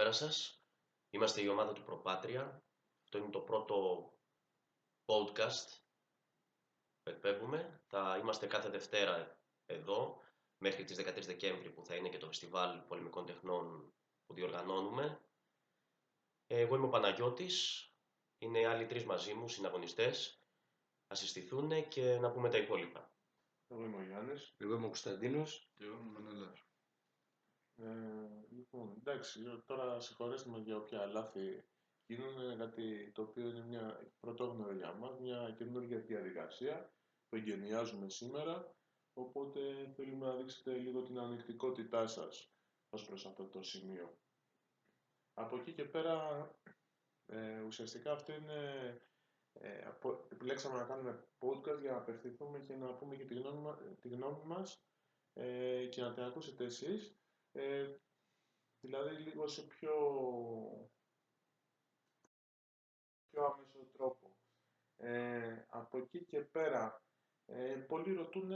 Καλησπέρα σας. Είμαστε η ομάδα του Προπάτρια. Αυτό είναι το πρώτο podcast που εκπέμπουμε. Θα είμαστε κάθε Δευτέρα εδώ μέχρι τις 13 Δεκέμβρη που θα είναι και το Φεστιβάλ Πολεμικών Τεχνών που διοργανώνουμε. Εγώ είμαι ο Παναγιώτης. Είναι οι άλλοι τρεις μαζί μου συναγωνιστές. Ας συστηθούν και να πούμε τα υπόλοιπα. Εγώ είμαι ο Γιάννης. Εγώ είμαι ο Κωνσταντίνος. Και εγώ είμαι ο Μανώλης. Λοιπόν, εντάξει, τώρα συγχωρέστε με για όποια λάθη γίνουν, κάτι το οποίο είναι μια πρωτόγνωρη για μας, μια καινούργια διαδικασία που εγκαινιάζουμε σήμερα, οπότε θέλουμε να δείξετε λίγο την ανοιχτικότητά σας ως προς αυτό το σημείο. Από εκεί και πέρα, ουσιαστικά αυτό είναι, επιλέξαμε να κάνουμε podcast για να απευθυνθούμε και να πούμε και τη γνώμη μας και να την ακούσετε εσείς. Δηλαδή λίγο σε πιο άμεσο τρόπο. Από εκεί και πέρα, πολλοί ρωτούν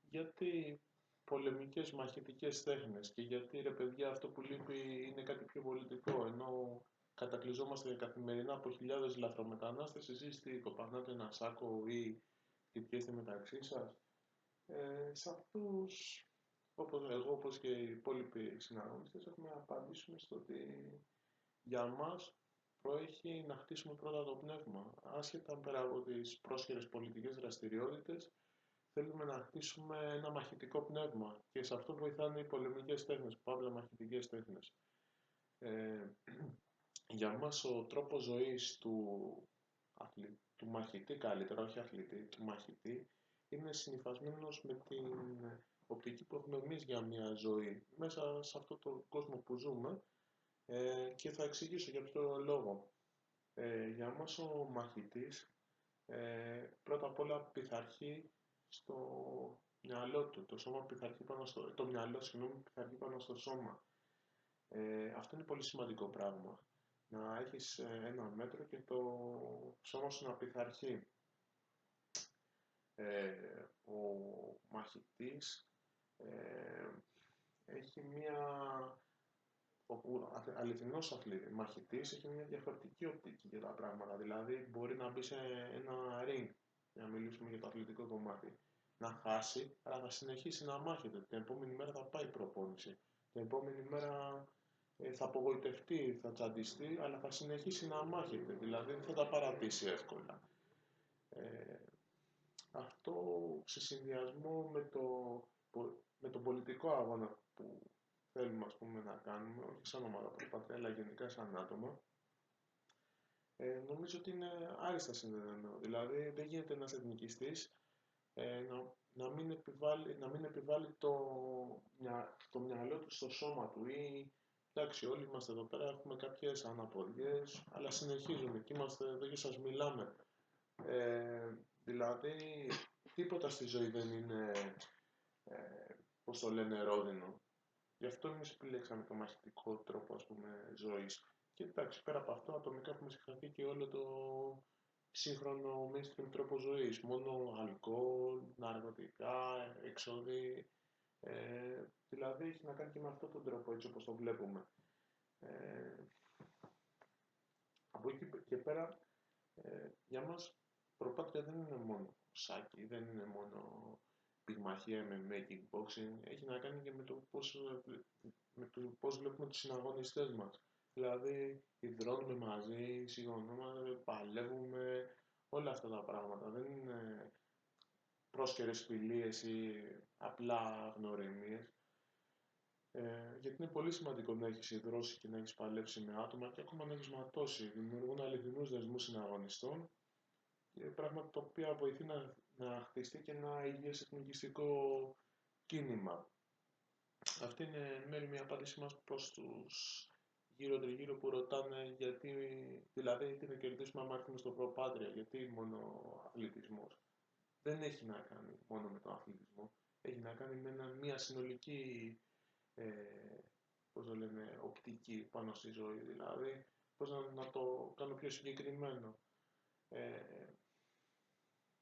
γιατί πολεμικές μαχητικές τέχνες και γιατί ρε παιδιά αυτό που λείπει είναι κάτι πιο πολιτικό, ενώ κατακλυζόμαστε καθημερινά από χιλιάδες λαθρομετανάστες, εσείς τι κοπανάτε ένα σάκο ή χτυπιέστε μεταξύ σας. Σε αυτούς, όπως και οι υπόλοιποι συναγωνιστές, έχουμε να απαντήσουμε στο ότι για μας προέχει να χτίσουμε πρώτα το πνεύμα. Άσχετα πέρα από τις πρόσχερες πολιτικές δραστηριότητες, θέλουμε να χτίσουμε ένα μαχητικό πνεύμα και σε αυτό βοηθάνε οι πολεμικές τέχνες, παύλα μαχητικές τέχνες. Για μας ο τρόπος ζωής του μαχητή, καλύτερα, όχι αθλητή, του μαχητή, είναι συνυφασμένος με την οπτική που έχουμε εμείς για μια ζωή μέσα σε αυτό το κόσμο που ζούμε, και θα εξηγήσω για ποιο λόγο. Για μας ο μαχητής πρώτα απ' όλα πειθαρχεί στο μυαλό του, το μυαλό πειθαρχεί πάνω στο σώμα. Αυτό είναι πολύ σημαντικό πράγμα. Να έχεις ένα μέτρο και το σώμα σου να πειθαρχεί. Ο μαχητής έχει ο αληθινός μαχητής έχει μια διαφορετική οπτική για τα πράγματα. Δηλαδή μπορεί να μπει σε ένα ring, για να μιλήσουμε για το αθλητικό κομμάτι, να χάσει, αλλά θα συνεχίσει να μάχεται. Την επόμενη μέρα θα πάει προπόνηση. Την επόμενη μέρα θα απογοητευτεί, θα τσαντιστεί, αλλά θα συνεχίσει να μάχεται. Δηλαδή δεν θα τα παρατήσει εύκολα. Αυτό σε συνδυασμό με τον πολιτικό αγώνα που θέλουμε να κάνουμε, όχι σαν ομάδα Προπάτρια, αλλά γενικά σαν άτομα, νομίζω ότι είναι άριστα συνδεδεμένο. Δηλαδή δεν γίνεται ένας εθνικιστής να μην επιβάλλει το μυαλό του στο σώμα του ή εντάξει, όλοι είμαστε εδώ πέρα, έχουμε κάποιες αναποδιές, αλλά συνεχίζουμε και είμαστε εδώ και σας μιλάμε. Δηλαδή τίποτα στη ζωή δεν είναι, πώς το λένε, ρόδινο. Γι' αυτό εμείς επιλέξαμε το μαχητικό τρόπο ζωής. Και εντάξει, πέρα από αυτό, ατομικά έχουμε συγχαθεί και όλο το σύγχρονο mainstream τρόπο ζωής. Μόνο αλκοόλ, ναρκωτικά, εξόδη. Δηλαδή έχει να κάνει και με αυτόν τον τρόπο, έτσι όπως το βλέπουμε. Από εκεί και πέρα, για μας Προπάτρια δεν είναι μόνο σάκι, δεν είναι μόνο πυγμαχία, MMA, kickboxing. Έχει να κάνει και με το πώς βλέπουμε τους συναγωνιστές μας. Δηλαδή, υδρώνουμε μαζί, συγχωνόμαστε, παλεύουμε, όλα αυτά τα πράγματα. Δεν είναι πρόσκαιρες φιλίες ή απλά γνωριμίες. Γιατί είναι πολύ σημαντικό να έχεις υδρώσει και να έχεις παλέψει με άτομα και ακόμα να έχεις ματώσει. Δημιουργούν αληθινούς δεσμούς συναγωνιστών. Πράγματα τα οποία βοηθεί να χτιστεί και ένα υγιές εθνικιστικό κίνημα. Αυτή είναι μέρη μια απάντησή μας προς τους γύρω-τριγύρω που ρωτάνε δηλαδή τι θα κερδίσουμε άμα έρθουμε στο Προπάτρια, γιατί μόνο αθλητισμός. Δεν έχει να κάνει μόνο με τον αθλητισμό, έχει να κάνει με μια συνολική οπτική πάνω στη ζωή, δηλαδή πώς να το κάνω πιο συγκεκριμένο.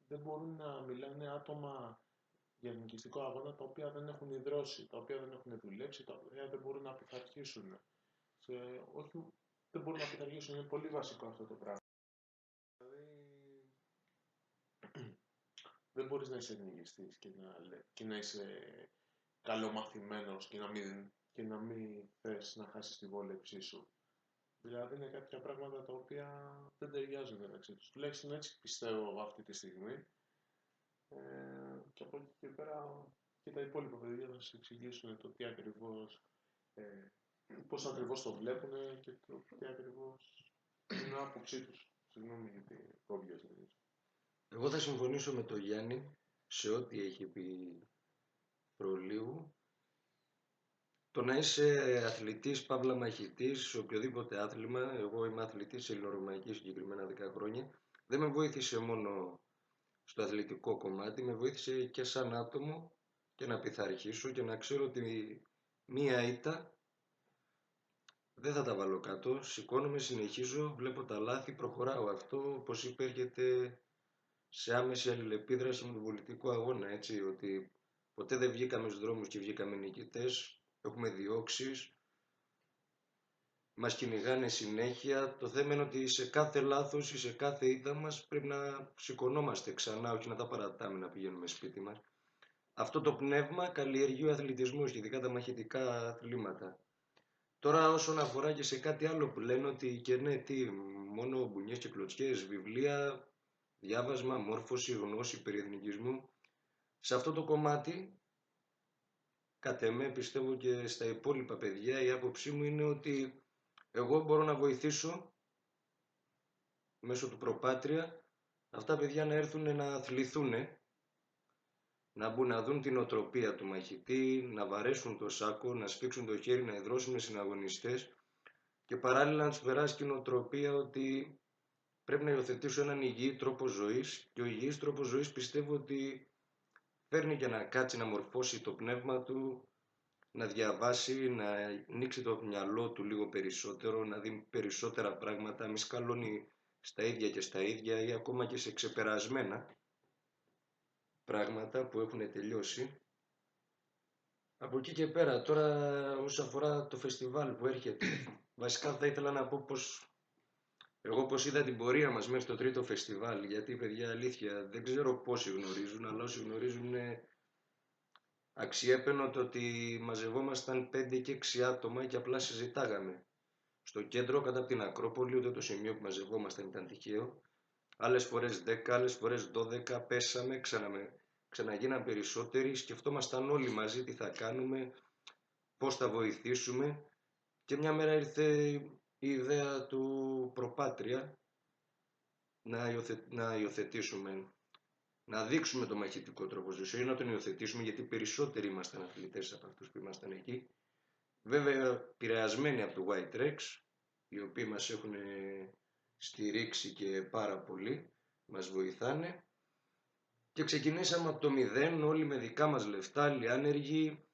Δεν μπορούν να μιλάνε άτομα για εθνικιστικό αγώνα τα οποία δεν έχουν ιδρώσει, τα οποία δεν έχουν δουλέψει, τα οποία δεν μπορούν να πειθαρχήσουν. Όχι, δεν μπορούν να πειθαρχήσουν. Είναι πολύ βασικό αυτό το πράγμα. Δηλαδή, δεν μπορείς να είσαι εθνικιστής και να είσαι καλομαθημένος και να μην θες να χάσεις τη βόλεψή σου. Δηλαδή είναι κάποια πράγματα τα οποία δεν ταιριάζουν μεταξύ τους. Τουλάχιστον έτσι πιστεύω αυτή τη στιγμή. Και από εκεί και πέρα και τα υπόλοιπα παιδιά θα σας εξηγήσουν το τι ακριβώς, πώς ακριβώς το βλέπουν και το τι ακριβώς είναι άποψή τους. Συγγνώμη για την κόβια. Εγώ θα συμφωνήσω με τον Γιάννη σε ό,τι έχει πει προλίγου. Το να είσαι αθλητής, παύλα μαχητής, σε οποιοδήποτε άθλημα, εγώ είμαι αθλητής σε ελληνορωμαϊκή συγκεκριμένα 10 χρόνια, δεν με βοήθησε μόνο στο αθλητικό κομμάτι, με βοήθησε και σαν άτομο και να πειθαρχήσω και να ξέρω ότι μία ήττα δεν θα τα βάλω κάτω, σηκώνομαι, συνεχίζω, βλέπω τα λάθη, προχωράω. Αυτό, όπως είπε, έρχεται σε άμεση αλληλεπίδραση με τον πολιτικό αγώνα, έτσι, ότι ποτέ δεν βγήκαμε στους δρόμους και βγήκαμε νικητές, έχουμε διώξεις, μας κυνηγάνε συνέχεια. Το θέμα είναι ότι σε κάθε λάθος ή σε κάθε ήττα μας πρέπει να σηκωνόμαστε ξανά, όχι να τα παρατάμε να πηγαίνουμε σπίτι μας. Αυτό το πνεύμα καλλιεργεί ο αθλητισμός και ειδικά τα μαχητικά αθλήματα. Τώρα όσον αφορά και σε κάτι άλλο που λένε ότι και ναι, μόνο μπουνιές και κλωτσιές, βιβλία, διάβασμα, μόρφωση, γνώση περί εθνικισμού. Σε αυτό το κομμάτι, κατ' εμέ, πιστεύω και στα υπόλοιπα παιδιά, η άποψή μου είναι ότι εγώ μπορώ να βοηθήσω μέσω του προπάτρια αυτά παιδιά να έρθουν να αθληθούν, να μπουν να δουν την οτροπία του μαχητή, να βαρέσουν το σάκο, να σφίξουν το χέρι, να ιδρώσουν συναγωνιστές και παράλληλα να τους περάσει την οτροπία ότι πρέπει να υιοθετήσω έναν υγιή τρόπο ζωής και ο υγιής τρόπος ζωής πιστεύω ότι φέρνει και να κάτσει να μορφώσει το πνεύμα του, να διαβάσει, να ανοίξει το μυαλό του λίγο περισσότερο, να δει περισσότερα πράγματα, μη σκαλώνει στα ίδια και στα ίδια ή ακόμα και σε ξεπερασμένα πράγματα που έχουν τελειώσει. Από εκεί και πέρα, τώρα όσον αφορά το φεστιβάλ που έρχεται, βασικά θα ήθελα να πω εγώ πως είδα την πορεία μας μέχρι το τρίτο φεστιβάλ, γιατί παιδιά αλήθεια δεν ξέρω πόσοι γνωρίζουν, αλλά όσοι γνωρίζουν είναι αξιέπαινο το ότι μαζευόμασταν 5 και 6 άτομα και απλά συζητάγαμε. Στο κέντρο, κατά από την Ακρόπολη, ούτε το σημείο που μαζευόμασταν ήταν τυχαίο. Άλλες φορές 10, άλλες φορές 12, πέσαμε, ξαναγίναν περισσότεροι, σκεφτόμασταν όλοι μαζί τι θα κάνουμε, πώς θα βοηθήσουμε και μια μέρα ήρθε η ιδέα του προπάτρια να υιοθετήσουμε, να δείξουμε το μαχητικό τρόπο ζωής, ή να τον υιοθετήσουμε γιατί περισσότεροι ήμασταν αθλητές από αυτούς που ήμασταν εκεί. Βέβαια επηρεασμένοι από το White Rex, οι οποίοι μας έχουν στηρίξει και πάρα πολύ, μας βοηθάνε και ξεκινήσαμε από το 0, όλοι με δικά μας λεφτά, άλλοι άνεργοι,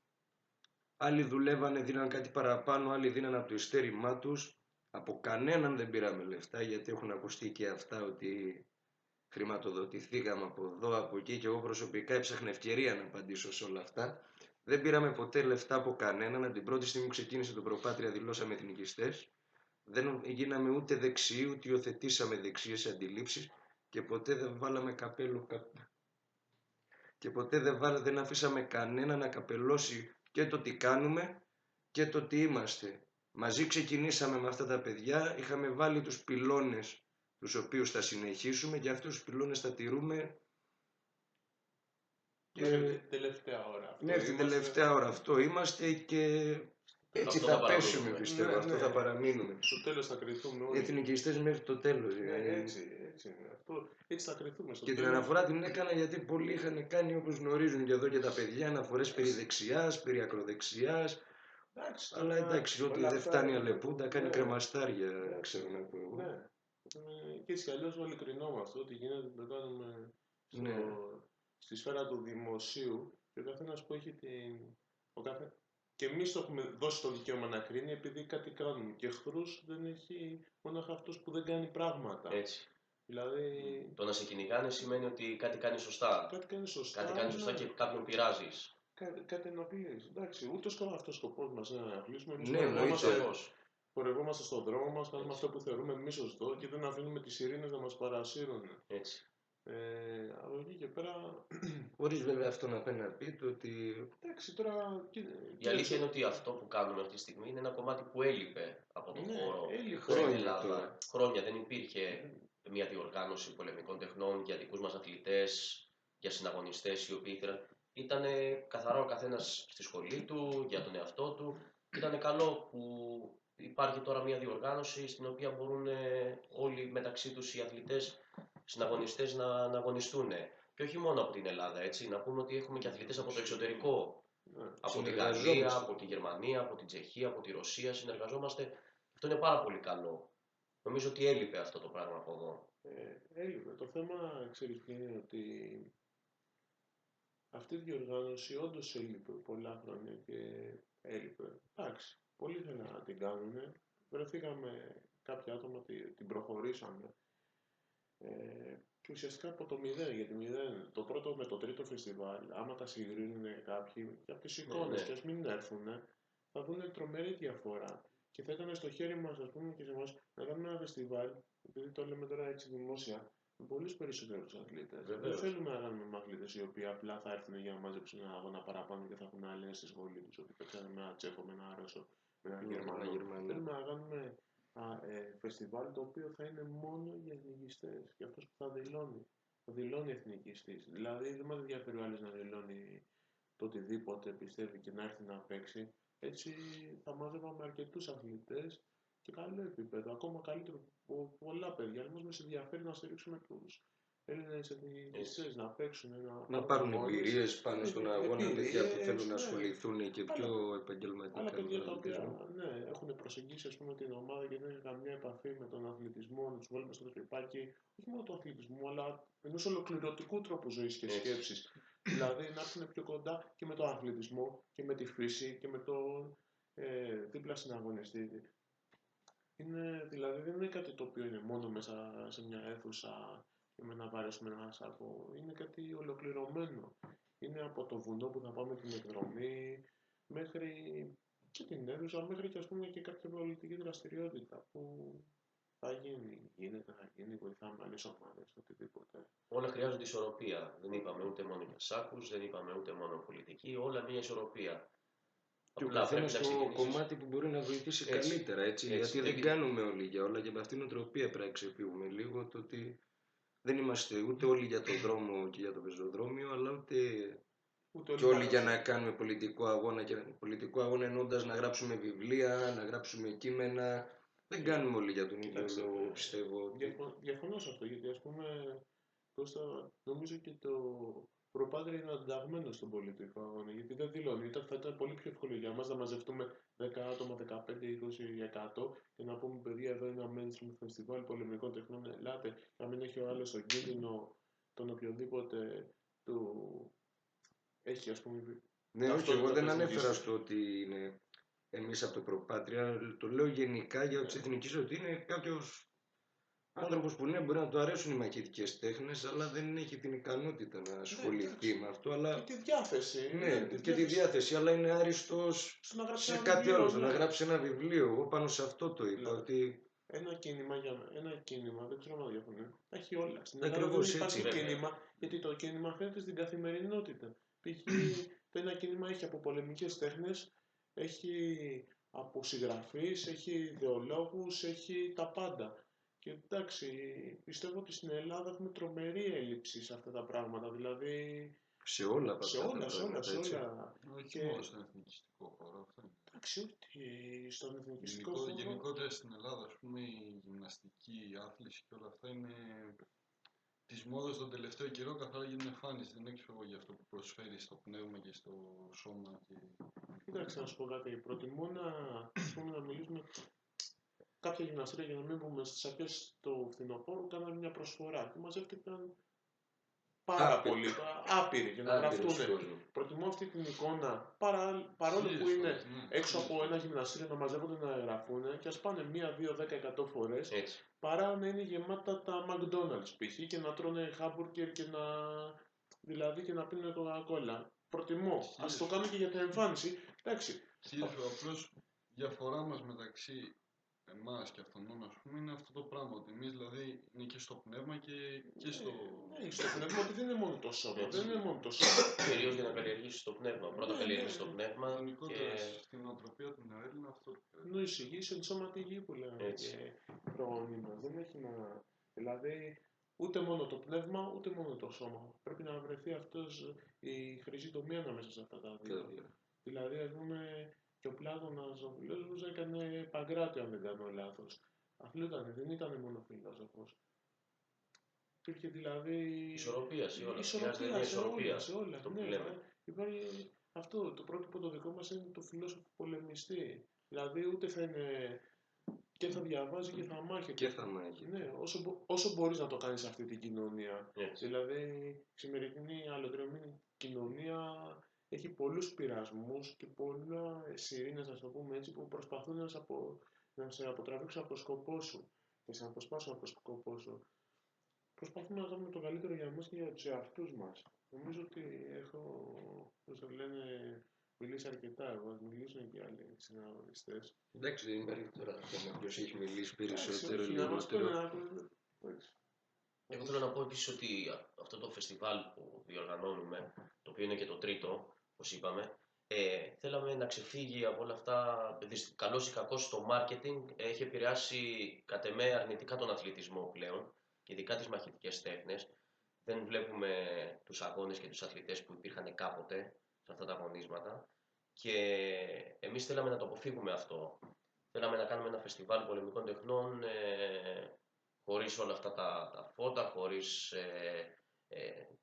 άλλοι δουλεύανε, δίναν κάτι παραπάνω, άλλοι δίναν από το ειστέρημά τους. Από κανέναν δεν πήραμε λεφτά γιατί έχουν ακουστεί και αυτά ότι χρηματοδοτηθήκαμε από εδώ, από εκεί και εγώ προσωπικά έψαχνα ευκαιρία να απαντήσω σε όλα αυτά. Δεν πήραμε ποτέ λεφτά από κανέναν. Από την πρώτη στιγμή που ξεκίνησε το προπάτρια δηλώσαμε εθνικιστές. Δεν γίναμε ούτε δεξιοί, ούτε υιοθετήσαμε δεξιές αντιλήψεις και ποτέ δεν βάλαμε καπέλο. Και ποτέ δεν αφήσαμε κανένα να καπελώσει και το τι κάνουμε και το τι είμαστε. Μαζί ξεκινήσαμε με αυτά τα παιδιά, είχαμε βάλει τους πυλώνες τους οποίους θα συνεχίσουμε και αυτούς τους πυλώνες θα τηρούμε. Και τελευταία ώρα. Ναι, την τελευταία ώρα αυτό είμαστε και έτσι Αυτό θα θα πέσουμε πιστεύω, Ναι, αυτό ναι. θα παραμείνουμε. Στο τέλος θα κρυθούμε όλοι. Εθνικιστές μέχρι το τέλος. Ναι, έτσι είναι. Έτσι θα κρυθούμε στο Και την τέλος. αναφορά την έκανα γιατί πολλοί είχαν κάνει, όπως γνωρίζουν και εδώ και τα παιδιά, αναφορές περί δεξιάς, περί ακροδεξιάς. Αλλά εντάξει, ό,τι δεν φτάνει αλεπού, τα κάνει κρεμαστάρια, ξέρω να πω εγώ. Ναι. Και έτσι κι αλλιώς όλοι κρινόμαστε. Ό,τι γίνεται το κάνουμε στη σφαίρα του δημοσίου και ο καθένας που έχει Και εμείς το έχουμε δώσει το δικαίωμα να κρίνει επειδή κάτι κάνουμε. Και εχθρούς δεν έχει μόνο αυτός που δεν κάνει πράγματα. Έτσι. Δηλαδή... Το να σε κυνηγάνε σημαίνει ότι κάτι κάνει σωστά. Κάτι κάνει σωστά, κάτι κάνει σωστά και κάποιον πειράζεις. Κάτι ενοχλείς. Εντάξει, ούτε αυτό ο σκοπός μας είναι να ενοχλήσουμε. Ναι, εννοείται. χορευόμαστε στον δρόμο μας, κάνουμε Έτσι. αυτό που θεωρούμε εμείς σωστό και δεν αφήνουμε τις ειρήνες να μας παρασύρουν. Έτσι. Από εκεί και πέρα, Χωρίς βέβαια αυτό να πάει να πείτε ότι εντάξει, τώρα... Η αλήθεια είναι ότι αυτό που κάνουμε αυτή τη στιγμή είναι ένα κομμάτι που έλειπε από τον Ναι, χώρο έλειπε. στην Χρόνια Ελλάδα. τώρα. Χρόνια δεν υπήρχε μια διοργάνωση πολεμικών τεχνών για δικούς μας αθλητές, για συναγωνιστές οι οποίοι ήθελαν. Ήταν καθαρά ο καθένας στη σχολή του, για τον εαυτό του. Ήταν καλό που υπάρχει τώρα μια διοργάνωση στην οποία μπορούν όλοι μεταξύ τους οι αθλητές, συναγωνιστές να αγωνιστούν. Και όχι μόνο από την Ελλάδα, έτσι. Να πούμε ότι έχουμε και αθλητές από το εξωτερικό. Ναι. Από τη Γαλλία, από τη Γερμανία, από την Τσεχία, από τη Ρωσία συνεργαζόμαστε. Αυτό είναι πάρα πολύ καλό. Νομίζω ότι έλειπε αυτό το πράγμα από εδώ. Έλειπε. Το θέμα, ξέρεις ποιο είναι, ότι αυτή η διοργάνωση όντως έλειπε πολλά χρόνια και έλειπε. Εντάξει, πολλοί θέλουν να την κάνουν. Βρεθήκαμε κάποια άτομα, την προχωρήσαμε. Και ουσιαστικά από το μηδέν, γιατί το πρώτο με το τρίτο φεστιβάλ, άμα τα συγκρίνουν κάποιοι και από τις εικόνες, ναι. και ας μην έρθουν, θα δουν τρομερή διαφορά. Και θα ήταν στο χέρι μας, ας πούμε, και σε εμάς να κάνουμε ένα φεστιβάλ, επειδή το λέμε τώρα έτσι δημόσια, με πολλούς περισσότερους αθλητές. Δεν Βεβαίως. θέλουμε να κάνουμε με αθλητές οι οποίοι απλά θα έρθουν για να μαζέψουν ένα αγώνα παραπάνω και θα έχουν άλλες στη σχολή τους, ότι παίξανε με ένα Τσέχο, με ένα Ρώσο, με έναν Γερμανό. Θέλουμε να κάνουμε φεστιβάλ το οποίο θα είναι μόνο για εθνικιστές, για αυτός που θα δηλώνει. Θα δηλώνει εθνικιστής. Δηλαδή δεν μας ενδιαφέρει ο άλλος να δηλώνει το οτιδήποτε πιστεύει και να έρθει να παίξει. Έτσι θα μαζεύαμε αρκετούς αθλητές και καλό επίπεδο, ακόμα καλύτερο από πολλά παιδιά. Αλλά μας ενδιαφέρει να στηρίξουμε τους Έλληνες εθνικιστές, να παίξουν, να πάρουν εμπειρίες πάνω στον αγώνα, παιδιά που θέλουν να ασχοληθούν και πιο επαγγελματικά. Άλλα παιδιά τα οποία έχουν προσεγγίσει, ας πούμε, την ομάδα και δεν έχουν καμία επαφή με τον αθλητισμό, να τους βάλουμε στο τρυπάκι, όχι μόνο του αθλητισμού, αλλά ενός ολοκληρωτικού τρόπου ζωής και σκέψης. Δηλαδή να έρθουν πιο κοντά και με τον αθλητισμό και με τη φύση και με τον δίπλα συναγωνιστή. Δηλαδή δεν είναι κάτι το οποίο είναι μόνο μέσα σε μια αίθουσα και με ένα βάρος με ένα σάκο. Είναι κάτι ολοκληρωμένο. Είναι από το βουνό που θα πάμε την εκδρομή μέχρι και την αίθουσα, μέχρι και, ας πούμε, και κάποια πολιτική δραστηριότητα που θα γίνει, θα γίνει, βοηθάμε άλλες ομάδες, οτιδήποτε. Όλα χρειάζονται ισορροπία. Δεν είπαμε ούτε μόνο για σάκους, δεν είπαμε ούτε μόνο πολιτική, όλα μια ισορροπία. Και ο καθένας στο κομμάτι που μπορεί να βοηθήσει καλύτερα, έτσι, γιατί δεν κάνουμε όλοι για όλα και από αυτήν την οτροπία πρέπει να ξεφύγουμε λίγο, το ότι δεν είμαστε ούτε όλοι για τον δρόμο και για το πεζοδρόμιο, αλλά ούτε και όλοι για να κάνουμε πολιτικό αγώνα, και πολιτικό αγώνα εννοώντας να γράψουμε βιβλία, να γράψουμε κείμενα. Δεν κάνουμε όλοι για τον ίδιο λόγο, πιστεύω. Διαφωνώ σε αυτό, γιατί, ας πούμε, Κώστα, νομίζω και το προπάτρια είναι ανταγμένο στον πολιτικό αγώνα, γιατί δεν δηλώνει. Θα ήταν πολύ πιο εύκολο για μας να μαζευτούμε 10 άτομα, 15, 20, 100 και να πούμε, παιδιά, εδώ είναι ένα mainstream festival πολεμικών τεχνών, ελάτε, να μην έχει ο άλλος τον κίνδυνο τον οποιοδήποτε του έχει, ας πούμε. Ναι, όχι, εγώ δεν ανέφερα στο ότι είναι εμείς από το προπάτρια, το λέω γενικά για τις εθνικές, ότι είναι κάποιος άνθρωπος που ναι, μπορεί να του αρέσουν οι μαχητικές τέχνες, αλλά δεν έχει την ικανότητα να ασχοληθεί με αυτό. Αλλά... Και τη διάθεση. Ναι, και τη διάθεση, αλλά είναι άριστος σε κάτι άλλο, να γράψει ένα βιβλίο. Εγώ πάνω σε αυτό το είπα. Ότι... Ένα κίνημα, δεν ξέρω αν διαφωνεί, έχει όλα. Στην Ελλάδα δεν υπάρχει κίνημα, γιατί το κίνημα φαίνεται στην καθημερινότητα. Το ένα κίνημα έχει από πολεμικές τέχνες, έχει από συγγραφείς, έχει ιδεολόγους, έχει τα πάντα. Και εντάξει, πιστεύω ότι στην Ελλάδα έχουμε τρομερή έλλειψη σε αυτά τα πράγματα. Δηλαδή. Σε όλα. Σε όλα. Όχι μόνο στον εθνικιστικό χώρο. Εντάξει, ότι στον εθνικιστικό χώρο. Γενικότερα στην Ελλάδα, ας πούμε, η γυμναστική, η άθληση και όλα αυτά είναι της μόδας τον τελευταίο καιρό, καθαρά για την εμφάνιση. Δεν ξέρω για αυτό που προσφέρει στο πνεύμα και στο σώμα. Κοίταξε να σου πω κάτι. Προτιμώ να μιλήσουμε. Κάποια γυμναστήρια, για να μην πούμε στις αρχές του φθινοπόρου, κάνανε μια προσφορά και μαζεύτηκαν πάρα πολλοί, άπειροι για να γραφτούν. Προτιμώ αυτή την εικόνα, παρόλο που είναι έξω από ένα γυμναστήριο, να μαζεύονται να γραφούν και ας πάνε 1, 2, 10, 100 φορές, παρά να είναι γεμάτα τα McDonald's π.χ. και να τρώνε hamburger δηλαδή και να πίνουν Coca-Cola. Προτιμώ. Ας το κάνουμε και για την εμφάνιση. Εντάξει. Απλώς διαφορά μας μεταξύ εμάς και αυτόν, ας πούμε, είναι αυτό το πράγμα. Ότι εμείς δηλαδή είναι και στο πνεύμα και στο. Ναι, στο πνεύμα ότι δεν είναι μόνο το σώμα. Έτσι. Δεν είναι μόνο το σώμα. Κυρίως για να καλλιεργήσεις το πνεύμα. Πρώτα Ναι, καλλιεργείς ναι. το πνεύμα Γενικότερα και στην νοοτροπία του νεοέλληνα αυτό το πρέπει. Νου εισηγήσει εν σώματι γη που λέγανε Έτσι. και προγονείς μας. Δεν έχει να... Δηλαδή, ούτε μόνο το πνεύμα, ούτε μόνο το σώμα. Πρέπει να βρεθεί αυτός η χρυσή τομή ανάμεσα σε αυτά τα δύο. Δηλαδή, ας πούμε, και ο Πλάτωνας, ο φιλόσοφος, έκανε Παγκράτιο, αν δεν κάνω λάθος. Αθλούτανε, δεν ήταν μόνο φιλόσοφος. Υπήρχε δηλαδή ισορροπία σε όλα. ισορροπία Χρειάζεται μια ισορροπία. σε όλα. Αυτό που Ναι, λέμε. υπάρχει αυτό. Το πρότυπο το δικό μας είναι το φιλόσοφο πολεμιστή. Δηλαδή ούτε θα είναι και θα διαβάζει και θα μάχεται. Και θα μάχεται. Ναι, όσο μπορείς να το κάνεις σε αυτή την κοινωνία. Έτσι. Δηλαδή η σημερινή αλλοτριωμένη κοινωνία έχει πολλούς πειρασμούς και πολλά σιρήνες, να το πούμε έτσι, που προσπαθούν να σε αποτραβήξουν από το σκοπό σου και σε αποσπάσουν από το σκοπό σου. Προσπαθούμε να κάνουμε το καλύτερο για εμάς και για τους εαυτούς μας. Νομίζω ότι έχω, πώς το λένε, μιλήσει αρκετά εγώ, ας μιλήσουν και άλλοι συναγωνιστές. Εντάξει, δεν υπάρχει τώρα θέμα ποιος έχει μιλήσει περισσότερο, Όχι, να μας πούνε λιγότερο. Εγώ θέλω να πω επίσης ότι αυτό το φεστιβάλ που διοργανώνουμε, το οποίο είναι και το τρίτο, όπως είπαμε, θέλαμε να ξεφύγει από όλα αυτά. Καλώς ή κακώς το marketing έχει επηρεάσει κατ' εμέ αρνητικά τον αθλητισμό πλέον, και ειδικά τις μαχητικές τέχνες. Δεν βλέπουμε τους αγώνες και τους αθλητές που υπήρχαν κάποτε σε αυτά τα αγωνίσματα, και εμείς θέλαμε να το αποφύγουμε αυτό. Θέλαμε να κάνουμε ένα φεστιβάλ πολεμικών τεχνών χωρίς όλα αυτά τα φώτα, χωρίς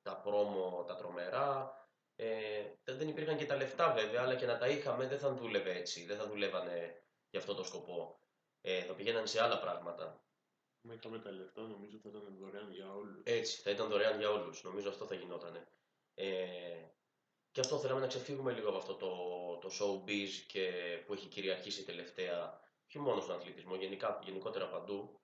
τα πρόμο, τα τρομερά. Δεν υπήρχαν και τα λεφτά βέβαια, αλλά και να τα είχαμε δεν θα δούλευε έτσι, δεν θα δουλεύανε για αυτό το σκοπό. Θα πηγαίνανε σε άλλα πράγματα. Αν είχαμε τα λεφτά, νομίζω θα ήταν δωρεάν για όλους. Έτσι, θα ήταν δωρεάν για όλους. Νομίζω αυτό θα γινότανε. Και αυτό θέλαμε να ξεφύγουμε λίγο από αυτό το showbiz και που έχει κυριαρχήσει τελευταία, όχι μόνο στον αθλητισμό, γενικότερα παντού.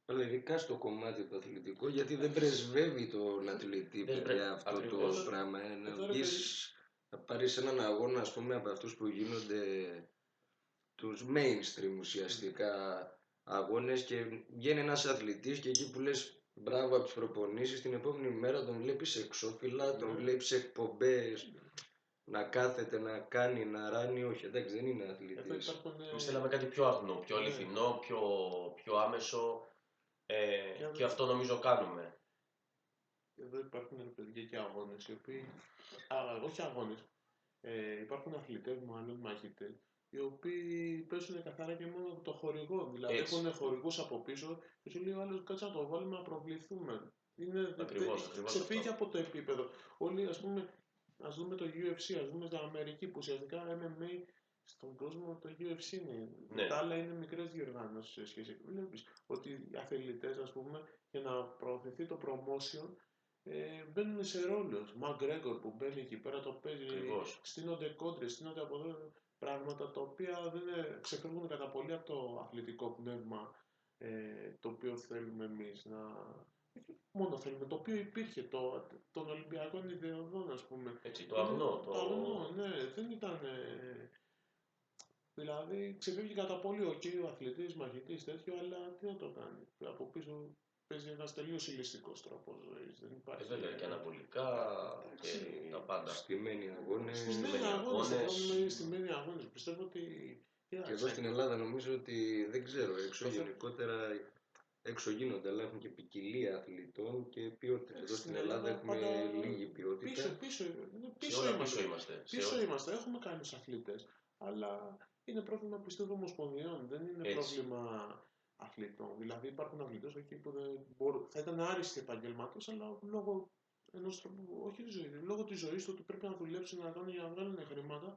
Αλλά ειδικά στο κομμάτι του αθλητικού, γιατί δεν πρεσβεύει τον αθλητή, παιδιά, αυτό ακριβώς. το πράγμα. Να Εδώ, ρε βγεις, να πάρεις έναν αγώνα, ας πούμε, από αυτούς που γίνονται τους mainstream ουσιαστικά αγώνες και βγαίνει ένας αθλητής και εκεί που λες μπράβο από τις προπονήσεις, την επόμενη μέρα τον βλέπεις εξώφυλλα, τον βλέπεις εκπομπές, να κάθεται, να κάνει, να ράνει. Όχι, εντάξει, δεν είναι Εδώ αθλητής. υπάρχουν. Εμείς θέλαμε κάτι πιο αγνό, πιο αληθινό, πιο άμεσο, και αυτό νομίζω κάνουμε. Εδώ υπάρχουν παιδιά και αγώνες, οι οποίοι. Όχι αγώνες. Υπάρχουν αθλητές, μάλλον μάχητες, οι οποίοι παίζουν καθαρά και μόνο το χορηγό. Δηλαδή έχουν χορηγούς από πίσω και σου λέει ο άλλος κάτσε να το βάλουμε να προβληθούμε. Ακριβώς ξεφύγει αυτό. από το επίπεδο. Όλοι, ας πούμε, ας δούμε το UFC, ας δούμε στην Αμερική που ουσιαστικά MMA στον κόσμο το UFC είναι. Ναι. Τα άλλα είναι μικρές διοργανώσεις σε σχέση. Βλέπεις ότι οι αθλητές, ας πούμε, για να προωθηθεί το promotion, μπαίνουν σε ρόλους. McGregor που μπαίνει εκεί πέρα το παίζει, στείνονται κόντρες, στείνονται από εδώ πράγματα τα οποία δεν ξεφεύγουν κατά πολύ από το αθλητικό πνεύμα το οποίο θέλουμε εμείς να... Μόνο θέλουμε, το οποίο υπήρχε των Ολυμπιακών ιδεωδών, ας πούμε. Έτσι, το αγνό. Το αγνό, ναι, δεν ήταν... Δηλαδή ξεφεύγει κατά πολύ ο κύριο αθλητής, μαχητής, τέτοιο, αλλά τι να το κάνει. Από πίσω παίζει ένας τελείως ηλιστικός τρόπος ζωής. Δεν υπάρχει. Βέβαια και αναβολικά και τα πάντα. Στημένοι αγώνες. Στημένοι αγώνες. Πιστεύω ότι. Και εδώ στην Ελλάδα νομίζω ότι δεν ξέρω. Έξω γενικότερα έξω γίνονται, αλλά έχουν και ποικιλία αθλητών και ποιότητα. Εδώ στην Ελλάδα έχουμε λίγη ποιότητα. Πίσω είμαστε. Πίσω είμαστε. Έχουμε καλούς αθλητές. Αλλά είναι πρόβλημα, πιστεύω, ομοσπονδιών. Δεν είναι πρόβλημα αθλητών. Δηλαδή υπάρχουν αθλητές εκεί που θα ήταν άριστοι επαγγελματίες, αλλά λόγω ενός τρόπου, όχι τη ζωή, λόγω της ζωής του ότι πρέπει να δουλέψουν, να κάνουν για να βγάλουν χρήματα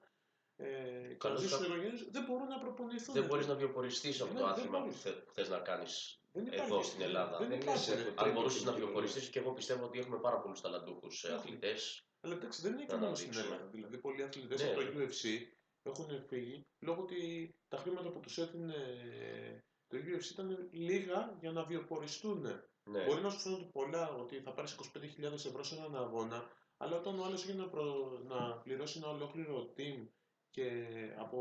και να ζήσουν οικογένειες, δεν μπορούν να προπονηθούν. Δεν μπορείς να βιοποριστείς από το άθλημα που θες να κάνεις εδώ στην Ελλάδα. Αν μπορούσες να βιοποριστείς, και εγώ πιστεύω ότι έχουμε πάρα πολλούς ταλαντούχους αθλητές. Αλλά εντάξει, δεν είναι και μόνο στην Ελλάδα. Δηλαδή, πολλοί αθλητές από το UFC έχουν φύγει λόγω ότι τα χρήματα που τους έδινε το UFC ήταν λίγα για να βιοποριστούν. Ναι. Μπορεί να σου φαίνονται πολλά, ότι θα πάρεις 25.000 ευρώ σε έναν αγώνα, αλλά όταν ο άλλος έχει να πληρώσει ένα ολόκληρο team και από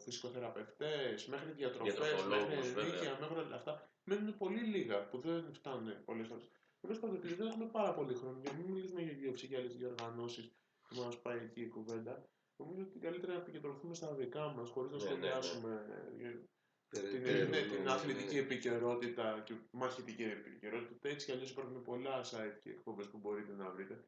φυσικοθεραπευτές μέχρι διατροφές, Διατροφολόγους, μέχρι βέβαια. ενίκεια, μέχρι όλα αυτά, μένουν πολύ λίγα που δεν φτάνουν πολλές φορές. Τέλος πάντων, επειδή δεν έχουμε πάρα πολύ χρόνο, για να μην μιλήσουμε για UFC και άλλες διοργανώσεις που μας πάει εκεί η κουβέντα, νομίζω ότι καλύτερα να επικεντρωθούμε στα δικά μας, χωρίς να Ναι, σχολιάσουμε Περαιτέρω, την ναι, αθλητική ναι. επικαιρότητα και μαχητική επικαιρότητα. Έτσι κι αλλιώς υπάρχουν πολλά site και εκπομπές που μπορείτε να βρείτε.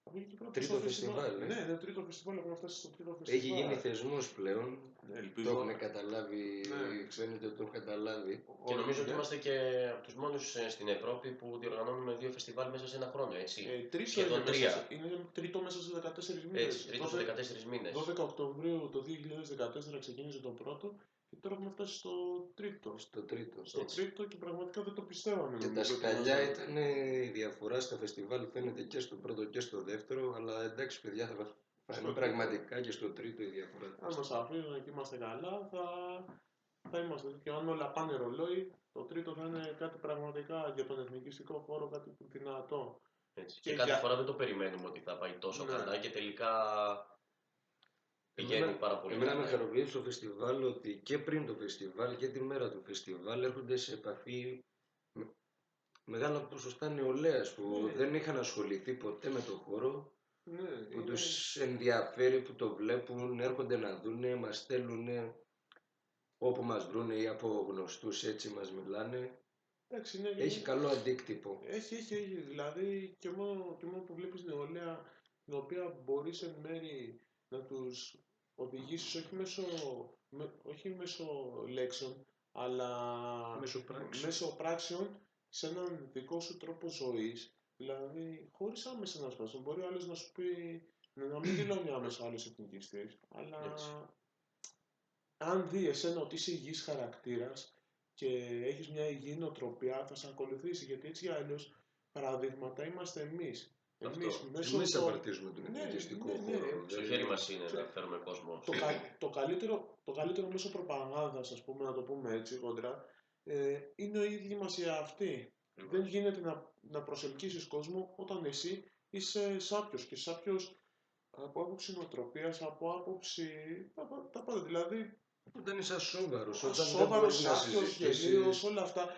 Από εκεί και πέρα, Τρίτο πόσο φεστιβάλ, Ναι, τρίτο φεστιβάλ, έχουμε φτάσει στο τρίτο Έχει φεστιβάλ. γίνει θεσμός πλέον. Ναι, Το ελπίζω. έχουν καταλάβει, Ναι. φαίνεται ότι το έχουν καταλάβει. Και νομίζω ότι ναι. είμαστε και από τους μόνους στην Ευρώπη που διοργανώνουμε 2 φεστιβάλ μέσα σε ένα χρόνο, έτσι. Τρίτο Σχεδόν είναι, 3. είναι τρίτο μέσα σε 14 μήνες. Έτσι, τρίτο σε 14 μήνες. 12 Οκτωβρίου το 2014 ξεκίνησε το πρώτο και τώρα έχουμε φτάσει στο τρίτο. Στο τρίτο. Στο έτσι. τρίτο και πραγματικά δεν το πιστεύαμε. Και τα νομίζω, ότι σκαλιά είμαστε- ήταν η διαφορά στα φεστιβάλ, φαίνεται και στο πρώτο και στο δεύτερο, αλλά εντάξει παιδιά θα φανεί Στο πραγματικά και στο τρίτο η διαφορά. Αν μας αφήνουν και είμαστε καλά, θα είμαστε. Και αν όλα πάνε ρολόι, το τρίτο θα είναι κάτι πραγματικά για τον εθνικιστικό χώρο, κάτι δυνατό. Έτσι. Και Και κάθε για- φορά δεν το περιμένουμε ότι θα πάει τόσο Ναι. καλά και τελικά πηγαίνει πάρα πολύ Εμένα με καλά. χαροποιεί στο φεστιβάλ ότι και πριν το φεστιβάλ και τη μέρα του φεστιβάλ έρχονται σε επαφή μεγάλα ποσοστά νεολαίας που Ναι. δεν είχαν ασχοληθεί ποτέ με το χώρο, Ναι, που τους ενδιαφέρει, που το βλέπουν, έρχονται να δούνε, μας στέλνουν όπου μας βρούνε ή από γνωστούς έτσι μας μιλάνε. Εντάξει, ναι, Έχει καλό αντίκτυπο. Έχει. Δηλαδή, και μόνο που βλέπεις νεολαία, την οποία μπορείς εν μέρη να τους οδηγήσεις όχι μέσω λέξεων, αλλά μέσω πράξεων σε έναν δικό σου τρόπο ζωής. Δηλαδή, χωρίς άμεσα να σπάσουν. Μπορεί ο άλλος να σου πει, να μην δηλώνει άμεσα άλλος εθνικιστής, αλλά Έτσι. αν δει εσένα ότι είσαι υγιής χαρακτήρας και έχεις μια υγιή νοοτροπία, θα σε ακολουθήσει. Γιατί έτσι ή αλλιώς παραδείγματα είμαστε εμείς. Εμείς απαρτίζουμε τον εθνικιστικό χώρο. Στο χέρι μας είναι να φέρουμε κόσμο. Το καλύτερο μέσο προπαγάνδας, ας πούμε, να το πούμε έτσι κόντρα, είναι οι ίδιοι μας οι αυτοί. Δεν γίνεται να προσελκύσεις κόσμο όταν εσύ είσαι σάπιος και σάπιος από άποψη νοοτροπίας, από άποψη τα πάντα. Δηλαδή, Όταν είσαι ασόβαρος, όταν δεν ασόβαρος, μπορείς να σάπιος, συζητήσεις. γελίος, όλα αυτά.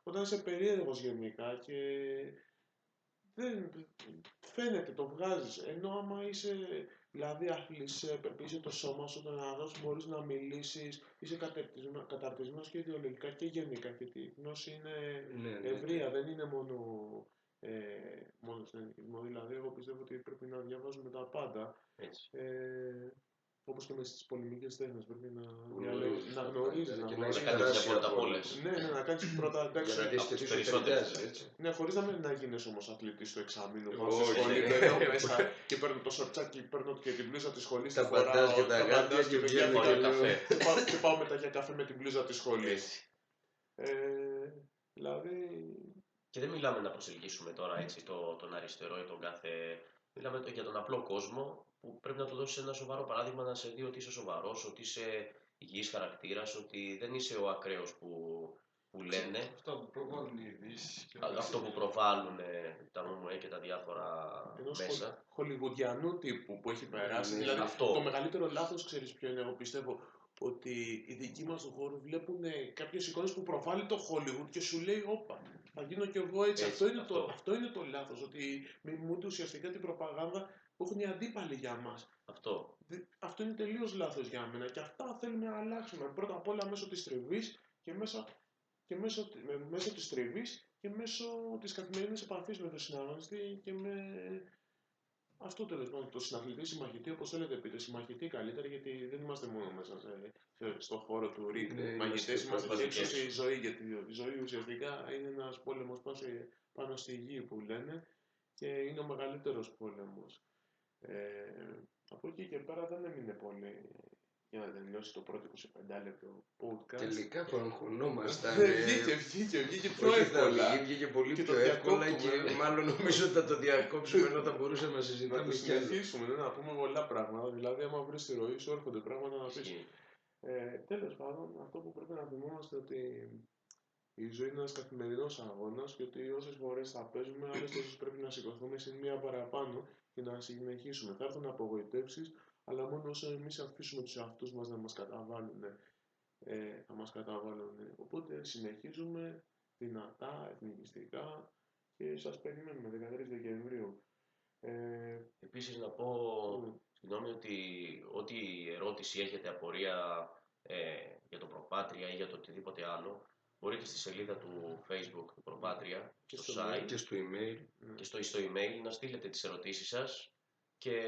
Όταν είσαι περίεργος γενικά και δεν φαίνεται, το βγάζεις. Ενώ άμα είσαι, δηλαδή, αθλησέ, είσαι το σώμα σου, τον αγώνα μπορείς να μιλήσεις, είσαι καταρτισμένος και ιδεολογικά και γενικά. Γιατί η γνώση είναι Ναι. ευρεία, δεν είναι μόνο στον εθνικισμό. Δηλαδή, εγώ πιστεύω ότι πρέπει να διαβάζουμε τα πάντα. Έτσι. Όπως και με στις πολεμικές τέχνες πρέπει να Γνωρίζεις τα γνωρίζεις, πάντα να και να γνωρίζεις. έχεις Να κάνεις περάσει μια πόρτα από από όλες. όλες. Ναι, να κάνεις πρώτα, εντάξει, Για να δεις από και τις τι σου περισσότερες. ταιριάζει, έτσι. ναι, χωρίς να γίνεις όμως αθλητής στο εξάμηνο. Πάω Όχι, στη σχολή, ναι. μπαίνω μέσα και παίρνω το σορτσάκι, παίρνω και την μπλούζα της σχολής. Τα τη φοράω, παντάς και τα τα γάντια παντάς και παιδιά, βγαίνω Πάω και για λέω. καφέ. και πάω μετά για καφέ με την μπλούζα της σχολής. Έτσι. Δηλαδή, Και δεν μιλάμε να προσελκύσουμε τώρα έτσι τον αριστερό ή τον κάθε. Μιλάμε για τον απλό κόσμο που πρέπει να του δώσει ένα σοβαρό παράδειγμα να σε δει ότι είσαι σοβαρός, ότι είσαι υγιής χαρακτήρας, ότι δεν είσαι ο ακραίος που λένε. Αυτά που προβάλλουν οι ειδήσεις. Αυτό που προβάλλουν τα ΜΜΕ και τα διάφορα ενός μέσα. χολιγουντιανού τύπου που έχει περάσει. Ναι, Δηλαδή, αυτό. το μεγαλύτερο λάθος, ξέρεις ποιο είναι, εγώ πιστεύω, ότι οι δικοί μας του χώρου βλέπουν κάποιες εικόνες που προβάλλει το Hollywood και σου λέει, όπα, θα γίνω κι εγώ έτσι. Έτσι, Αυτό είναι το λάθος, ότι μιμούνται ουσιαστικά την προπαγάνδα που έχουν οι αντίπαλοι για μας. Αυτό. Αυτό είναι τελείως λάθος για μένα και αυτά θέλουμε να αλλάξουμε. Πρώτα απ' όλα μέσω της τριβής και μέσω της τριβής και μέσω της καθημερινής επαφής με τον συναγωνιστή και με αυτό, τέλος πάντων, το συναθλητή, συμμαχητή, όπως θέλετε πείτε, συμμαχητή καλύτερα, γιατί δεν είμαστε μόνο μέσα στον χώρο του ring. Ναι, Μαγητές είμαστε και έξω μαγητές. στη ζωή, γιατί η ζωή ουσιαστικά είναι ένας πόλεμος πάνω στη γη που λένε και είναι ο μεγαλύτερος πόλεμος. Από εκεί και πέρα δεν έμεινε πολύ για να τελειώσει το πρώτο 25 λεπτό podcast. Τελικά που αγχωνόμασταν. Βγήκε πιο Όχι, εύκολα. βγήκε πολύ Και πιο το εύκολα διακόπτουμε. και μάλλον νομίζω ότι θα το διακόψουμε ενώ θα μπορούσαμε να Να συζητάμε το κι άλλο. συνεχίσουμε, να πούμε πολλά πράγματα. Δηλαδή, άμα βρεις τη ροή σου, έρχονται πράγματα να πεις. Ισχύει. Τέλος πάντων, αυτό που πρέπει να θυμόμαστε ότι η ζωή είναι ένας καθημερινός αγώνας και ότι όσες φορές θα παίζουμε, άλλες τόσες πρέπει να σηκωθούμε συν μία παραπάνω και να συνεχίσουμε. Θα έρθουν απογοητεύσεις, αλλά μόνο όσο εμείς αφήσουμε τους εαυτούς μας να μας καταβάλουν, θα μας καταβάλουν. Οπότε συνεχίζουμε δυνατά, εθνικιστικά και σας περιμένουμε 13 Δεκεμβρίου. Επίσης να πω, συγγνώμη, ότι ό,τι ερώτηση έχετε, απορία για το Προπάτρια ή για το οτιδήποτε άλλο, μπορείτε στη σελίδα του Facebook του Προπάτρια, Και στο στο site Και στο email. και στο email να στείλετε τις ερωτήσεις σας και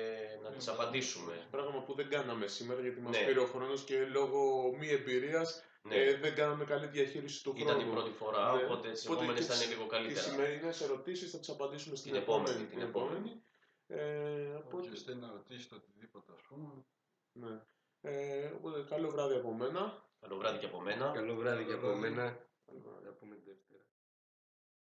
να τις απαντήσουμε. Πράγμα που δεν κάναμε σήμερα γιατί μας Ναι. πήρε ο χρόνος και λόγω μη εμπειρίας Ναι, δεν κάναμε καλή διαχείριση του χρόνου. ήταν η πρώτη φορά, Ναι. οπότε τις επόμενες θα είναι λίγο Τις καλύτερα. σημερινές ερωτήσεις θα τις απαντήσουμε στην Την επόμενη. επόμενη. Οπότε, Όποιος θέλει να ρωτήσει το οτιδήποτε, ας πούμε. ναι. Οπότε καλό βράδυ από μένα. Καλό βράδυ και από μένα. Καλό βράδυ και από βράδυ. μένα.